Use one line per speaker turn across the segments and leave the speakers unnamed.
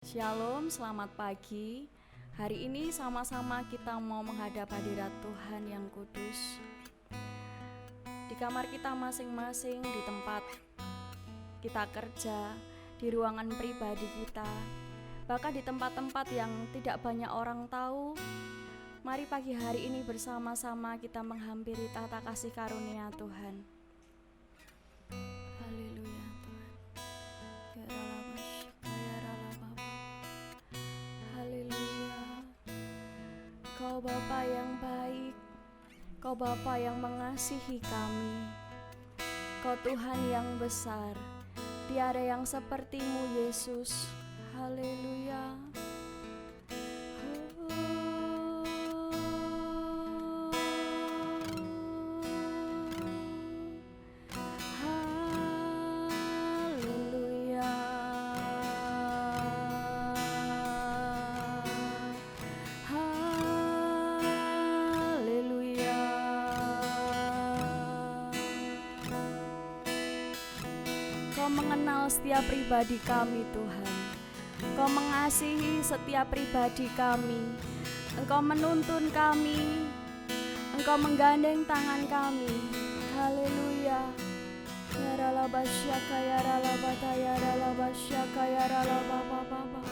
Shalom, selamat pagi. Hari ini sama-sama kita mau menghadap hadirat Tuhan yang kudus. Di kamar kita masing-masing, di tempat kita kerja, di ruangan pribadi kita, bahkan di tempat-tempat yang tidak banyak orang tahu. Mari pagi hari ini bersama-sama kita menghampiri tata kasih karunia Tuhan. Haleluya Tuhan. Haleluya. Kau Bapa yang baik, Kau Bapa yang mengasihi kami, Kau Tuhan yang besar, tiada yang seperti-Mu Yesus. Haleluya. Mengenal setiap pribadi kami Tuhan. Engkau mengasihi setiap pribadi kami. Engkau menuntun kami. Engkau menggandeng tangan kami. Haleluya. Ya ralabasyaka ya ralabata ya ralabasyaka ya ralababa.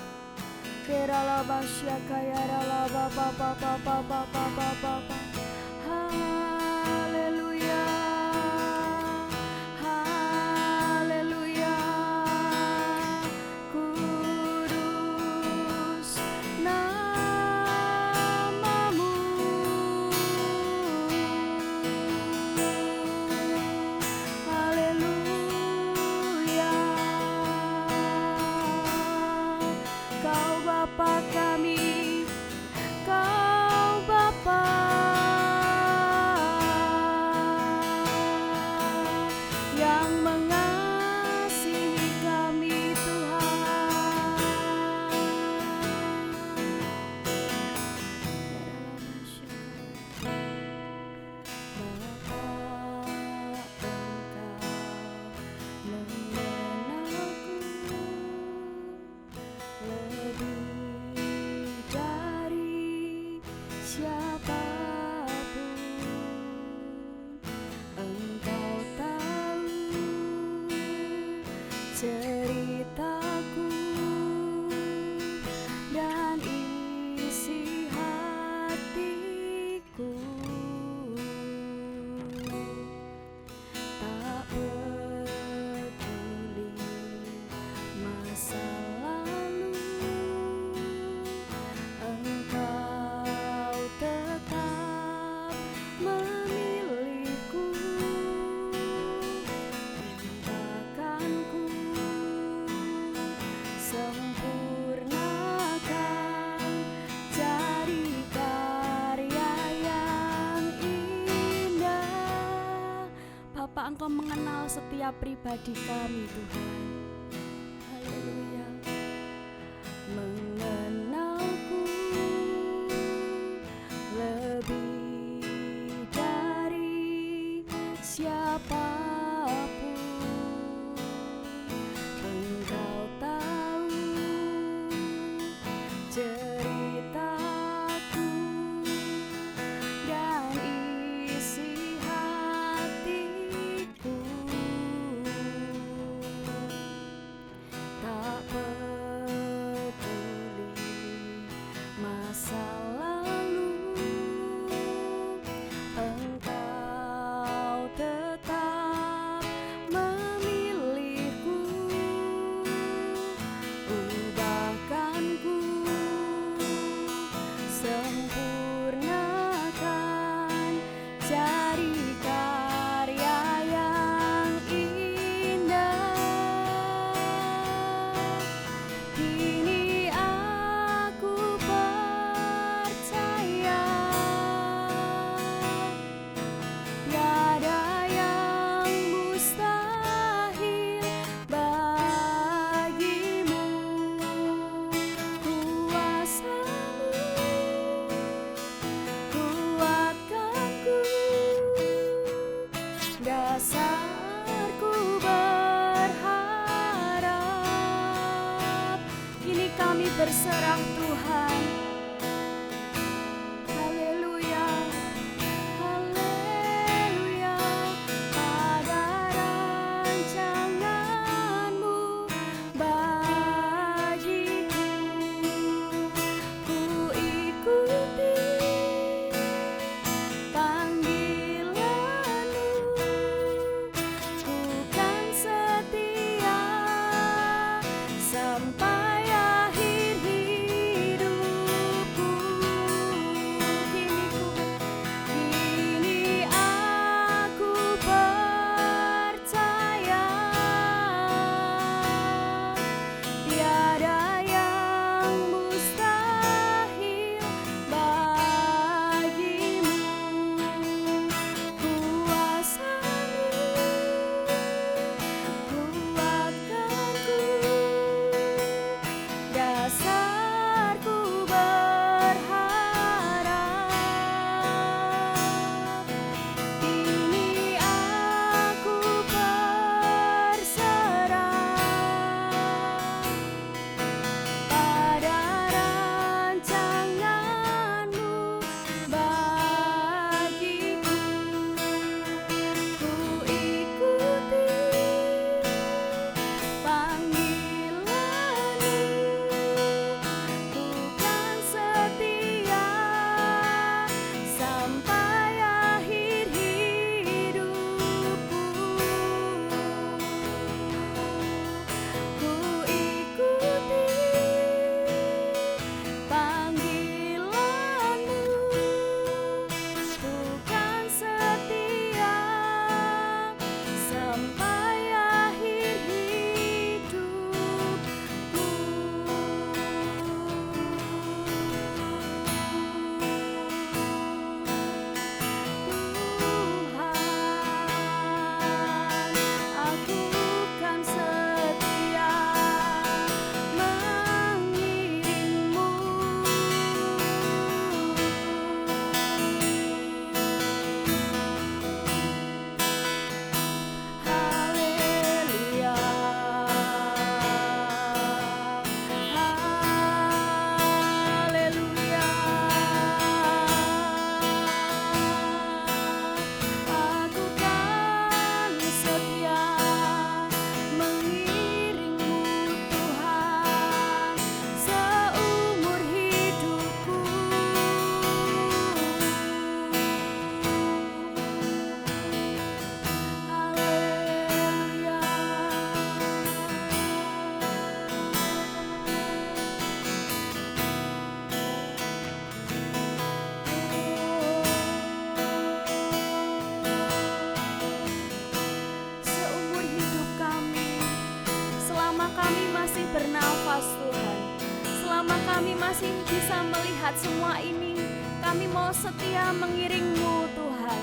Ya ralabasyaka ya ralababa. Bapa kami, Kau Bapa yang mengasihi kami Tuhan. Bapa, Engkau mengenalku lebih dari siapapun. Engkau tahu ceritaku dan isi hatiku. Tak peduli masa lalu, Engkau tetap memilihku. Tindakanku sempurnakan jadi karya yang indah. Bapa, Engkau mengenal setiap pribadi kami Tuhan. Haleluya. Mengenalku lebih dari siapapun. Engkau tahu ceritaku dan isi hatiku. Tak peduli masa lalu, Engkau tetap memilihku. Ubahkanku berserah Tuhan. Haleluya, haleluya. Pada rancangan-Mu bagiku, ku ikuti panggilan-Mu, ku kan setia sampai akhir hidupku. Kini aku percaya tiada yang mustahil bagimu. Kuasa-Mu kuatkanku, dasarku berharap. Kini aku berserah pada rancangan-Mu bagiku, ku ikuti panggilan-Mu, ku kan setia sampai akhir hidupku. Ku ikuti panggilan-Mu, ku kan setia sampai akhir hidupku. Tuhan, aku kan setia mengiring-Mu. Haleluya, haleluya. Aku kan setia mengiring-Mu Tuhan seumur hidupku. Haleluya. Seumur hidup kami, selama kami masih bernafas Tuhan, selama kami masih bisa melihat semua ini, kami mau setia mengiring-Mu Tuhan.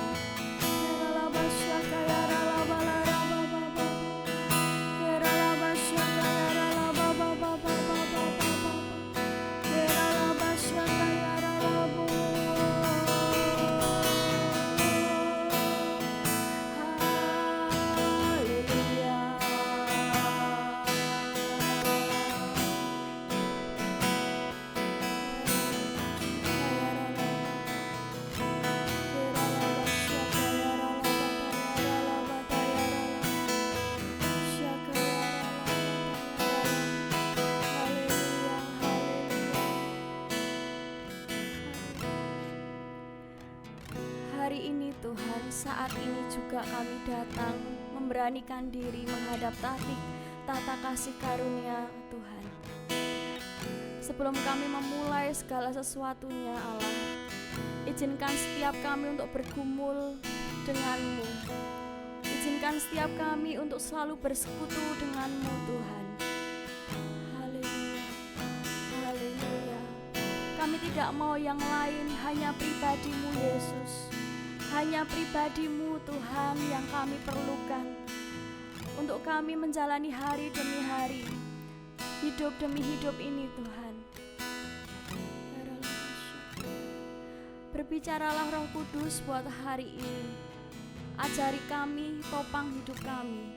Hari ini Tuhan, saat ini juga kami datang memberanikan diri menghadap tata kasih karunia Tuhan. Sebelum kami memulai segala sesuatunya Allah, izinkan setiap kami untuk bergumul dengan-Mu. Izinkan setiap kami untuk selalu bersekutu dengan-Mu Tuhan. Haleluya, haleluya. Kami tidak mau yang lain, hanya pribadi-Mu Yesus. Hanya pribadi-Mu Tuhan yang kami perlukan untuk kami menjalani hari demi hari, hidup demi hidup ini Tuhan. Berbicaralah Roh Kudus buat hari ini. Ajari kami, topang hidup kami.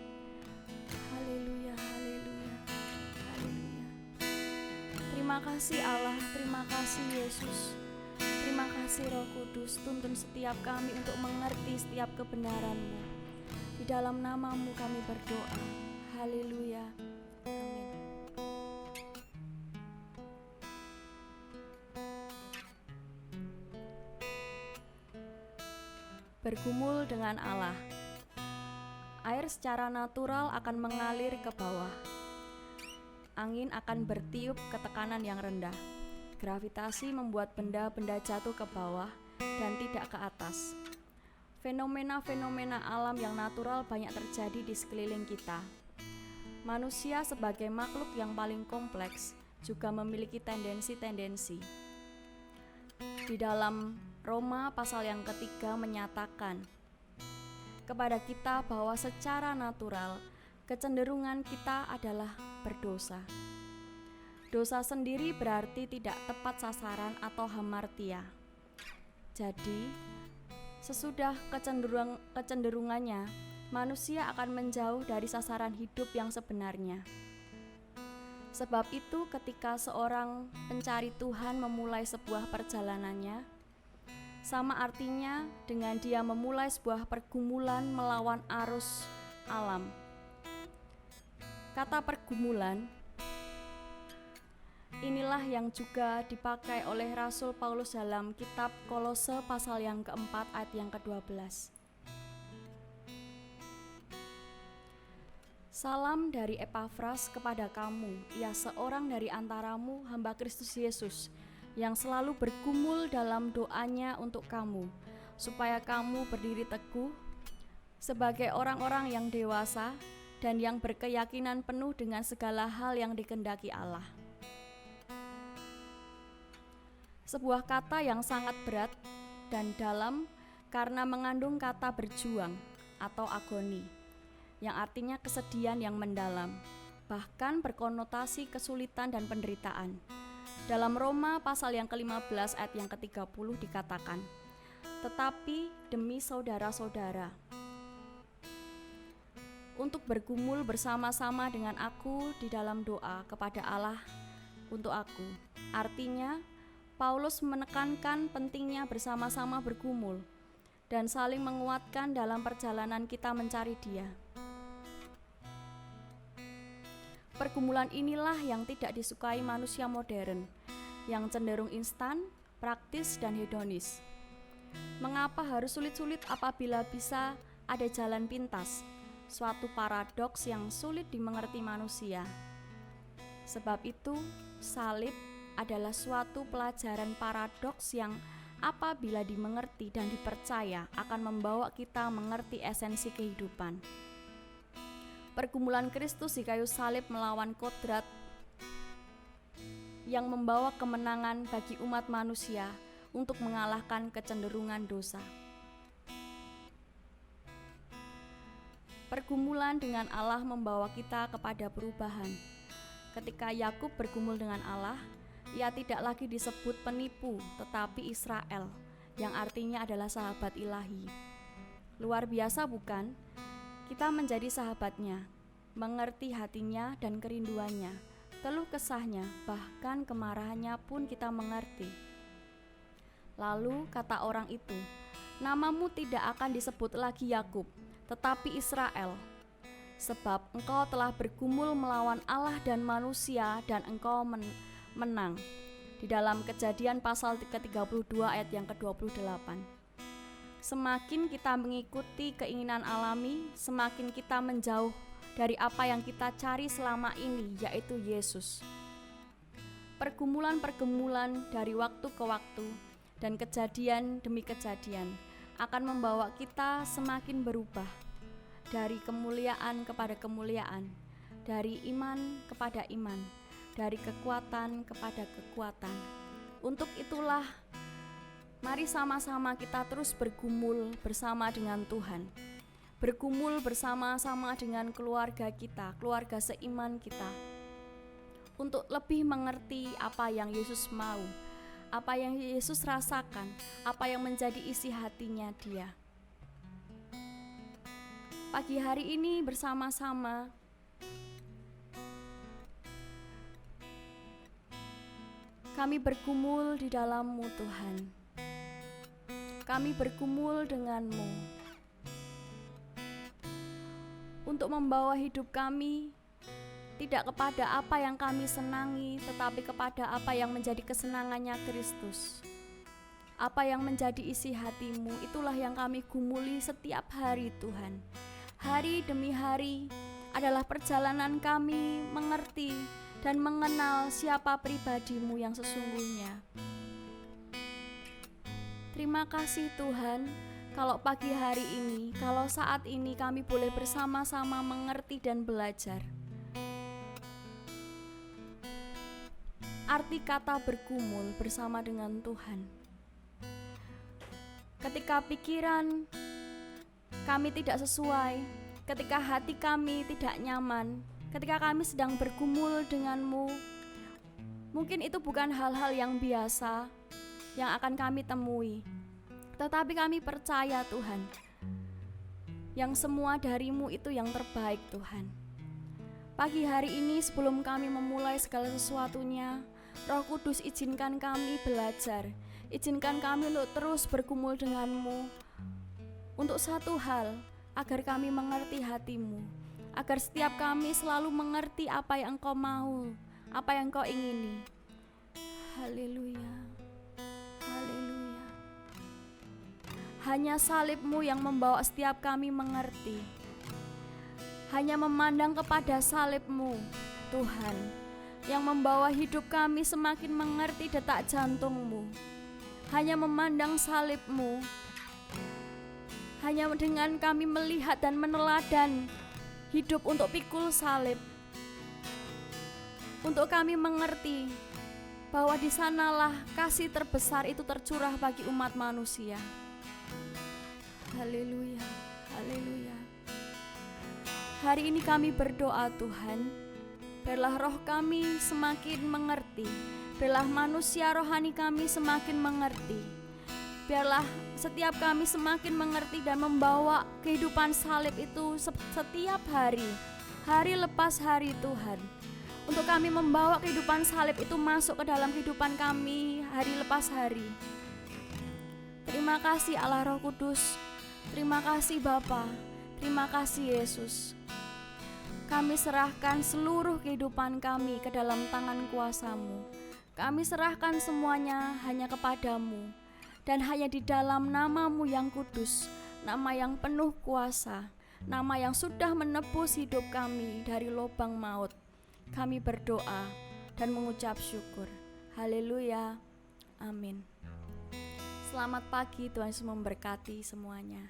Haleluya, haleluya, haleluya. Terima kasih Allah, terima kasih Yesus. Terima kasih Roh Kudus, tuntun setiap kami untuk mengerti setiap kebenaran-Mu. Di dalam nama-Mu kami berdoa. Haleluya. Amin. Bergumul dengan Allah. Air secara natural akan mengalir ke bawah. Angin akan bertiup ke tekanan yang rendah. Gravitasi membuat benda-benda jatuh ke bawah dan tidak ke atas. Fenomena-fenomena alam yang natural banyak terjadi di sekeliling kita. Manusia sebagai makhluk yang paling kompleks juga memiliki tendensi-tendensi. Di dalam Roma pasal yang ketiga menyatakan kepada kita bahwa secara natural kecenderungan kita adalah berdosa. Dosa sendiri berarti tidak tepat sasaran atau hamartia. Jadi, sesudah kecenderungannya, manusia akan menjauh dari sasaran hidup yang sebenarnya. Sebab itu, ketika seorang pencari Tuhan memulai sebuah perjalanannya, sama artinya dengan dia memulai sebuah pergumulan melawan arus alam. Kata pergumulan inilah yang juga dipakai oleh Rasul Paulus dalam kitab Kolose pasal yang keempat ayat yang ke-12. Salam dari Epafras kepada kamu, ia seorang dari antaramu, hamba Kristus Yesus, yang selalu bergumul dalam doanya untuk kamu, supaya kamu berdiri teguh sebagai orang-orang yang dewasa dan yang berkeyakinan penuh dengan segala hal yang dikehendaki Allah. Sebuah kata yang sangat berat dan dalam karena mengandung kata berjuang atau agoni, yang artinya kesedihan yang mendalam, bahkan berkonotasi kesulitan dan penderitaan. Dalam Roma pasal yang ke-15 ayat yang ke-30 dikatakan, tetapi demi saudara-saudara, untuk bergumul bersama-sama dengan aku di dalam doa kepada Allah untuk aku. Artinya, Paulus menekankan pentingnya bersama-sama bergumul dan saling menguatkan dalam perjalanan kita mencari Dia. Pergumulan inilah yang tidak disukai manusia modern, yang cenderung instan, praktis, dan hedonis. Mengapa harus sulit-sulit apabila bisa ada jalan pintas? Suatu paradoks yang sulit dimengerti manusia. Sebab itu, salib adalah suatu pelajaran paradoks yang apabila dimengerti dan dipercaya akan membawa kita mengerti esensi kehidupan. Pergumulan Kristus di kayu salib melawan kodrat yang membawa kemenangan bagi umat manusia untuk mengalahkan kecenderungan dosa. Pergumulan dengan Allah membawa kita kepada perubahan. Ketika Yakub bergumul dengan Allah, ia tidak lagi disebut penipu, tetapi Israel, yang artinya adalah sahabat ilahi. Luar biasa bukan? Kita menjadi sahabatnya, mengerti hatinya dan kerinduannya, keluh kesahnya, bahkan kemarahannya pun kita mengerti. Lalu kata orang itu, namamu tidak akan disebut lagi Yakub, tetapi Israel, sebab engkau telah bergumul melawan Allah dan manusia dan engkau menang. Di dalam Kejadian pasal ke-32 ayat yang ke-28. Semakin kita mengikuti keinginan alami, semakin kita menjauh dari apa yang kita cari selama ini, yaitu Yesus. Pergumulan-pergumulan dari waktu ke waktu dan kejadian demi kejadian akan membawa kita semakin berubah dari kemuliaan kepada kemuliaan, dari iman kepada iman, dari kekuatan kepada kekuatan. Untuk itulah, mari sama-sama kita terus bergumul bersama dengan Tuhan. Bergumul bersama-sama dengan keluarga kita, keluarga seiman kita. Untuk lebih mengerti apa yang Yesus mau, apa yang Yesus rasakan, apa yang menjadi isi hatinya Dia. Pagi hari ini bersama-sama Kami bergumul di dalam-Mu Tuhan. Kami bergumul dengan-Mu untuk membawa hidup kami tidak kepada apa yang kami senangi, tetapi kepada apa yang menjadi kesenangannya Kristus. Apa yang menjadi isi hati-Mu, itulah yang kami gumuli setiap hari Tuhan. Hari demi hari adalah perjalanan kami mengerti dan mengenal siapa pribadi-Mu yang sesungguhnya. Terima kasih Tuhan, kalau pagi hari ini, kalau saat ini kami boleh bersama-sama mengerti dan belajar arti kata bergumul bersama dengan Tuhan. Ketika pikiran kami tidak sesuai, ketika hati kami tidak nyaman, ketika kami sedang bergumul dengan-Mu, mungkin itu bukan hal-hal yang biasa yang akan kami temui. Tetapi kami percaya Tuhan, yang semua dari-Mu itu yang terbaik Tuhan. Pagi hari ini sebelum kami memulai segala sesuatunya, Roh Kudus izinkan kami belajar, izinkan kami untuk terus bergumul dengan-Mu untuk satu hal, agar kami mengerti hati-Mu, agar setiap kami selalu mengerti apa yang Engkau mau, apa yang Engkau ingini. Haleluya, haleluya. Hanya salib-Mu yang membawa setiap kami mengerti. Hanya memandang kepada salib-Mu, Tuhan, yang membawa hidup kami semakin mengerti detak jantung-Mu. Hanya memandang salib-Mu, hanya dengan kami melihat dan meneladan hidup untuk pikul salib, untuk kami mengerti bahwa di sanalah kasih terbesar itu tercurah bagi umat manusia. Haleluya, haleluya. Hari ini kami berdoa Tuhan, biarlah roh kami semakin mengerti, biarlah manusia rohani kami semakin mengerti, biarlah setiap kami semakin mengerti dan membawa kehidupan salib itu setiap hari, hari lepas hari Tuhan. Untuk kami membawa kehidupan salib itu masuk ke dalam kehidupan kami hari lepas hari. Terima kasih Allah Roh Kudus, terima kasih Bapa, terima kasih Yesus. Kami serahkan seluruh kehidupan kami ke dalam tangan kuasa-Mu. Kami serahkan semuanya hanya kepada-Mu. Dan hanya di dalam nama-Mu yang kudus, nama yang penuh kuasa, nama yang sudah menebus hidup kami dari lubang maut, kami berdoa dan mengucap syukur. Haleluya, amin. Selamat pagi, Tuhan Yesus memberkati semuanya.